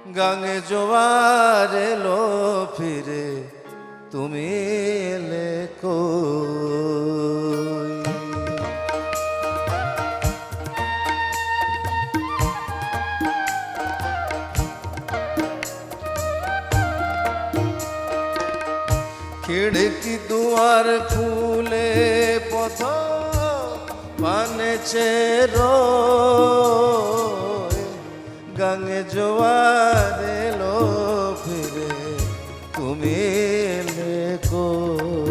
গাঙে জোয়ার এলো ফিরে তুমি এলে কই। খিড়কি দুয়ার খুলে পথ পানেছে রোয়, গাঙে জোয়ার এলো ফিরে তুমি এলে কই।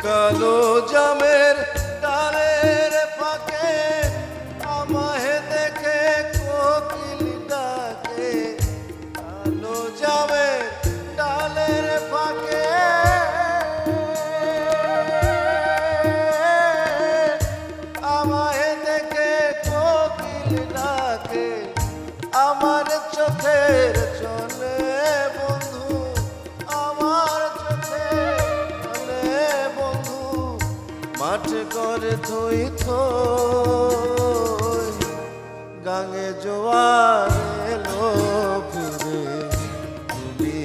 কালো জামের ডালের ফাঁকে আমায় দেখে কোকিল ডাকে, কালো জামের ডালের ফাঁকে আমায় দেখে কোকিল ডাকে, আমার চোখের জলে বন্ধু, আমার চোখের মাঠ করে থই থই, গাঙে জোয়ার এলো ফিরে তুমি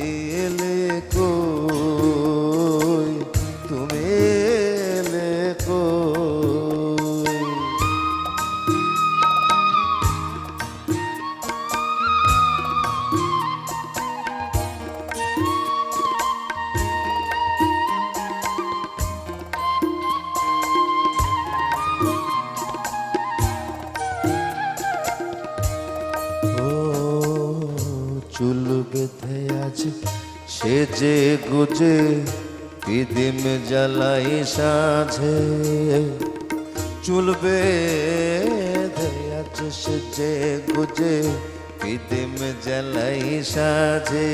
এলে কই, তুমি এলে কই। চুল বেঁধে আছে সেজে গুজে পিদিম জ্বালাই সাঝে, চুল বেঁধে আছে সেজে গুজে পিদিম জ্বালাই সাঝে,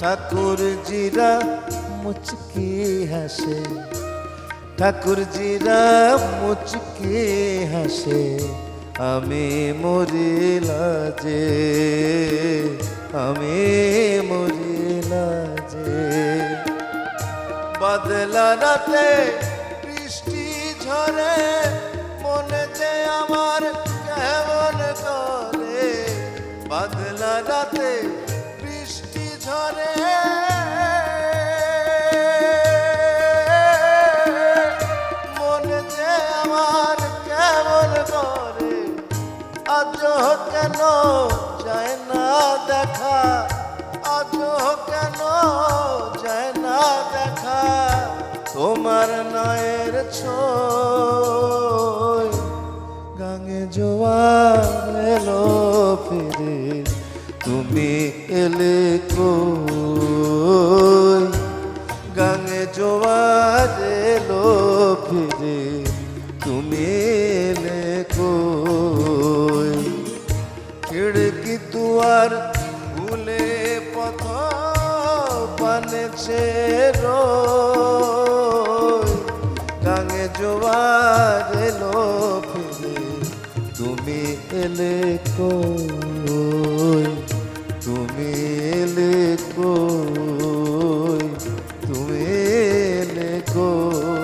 ঠাকুর জিরা মুচকি হাসে, ঠাকুর জিরা মুচকি হাসে, আমি মরি লাজে, আমি মরি লাজে। বাদলা রাতে বৃষ্টি ঝরে মনে যে আমার কেমন করে, বাদলা রাতে বৃষ্টি ঝরে মনে যে আমার কেমন করে, আজ কেন যায় না দেখা, আজ কেন যায় না দেখা, তোমার নয়ের ছোঁয়, গাঙে জোয়ার এলো ফিরে তুমি এলে কই, গাঙে জোয়ার এলো ফিরে তুমি এলে কই। খিড়কি দুয়ার খুলে পথ পানেছে রোয়, গাঙে জোয়ার এলো ফিরে তুমি এলে কই, তুমি এলে কই, তুমি এলে কই।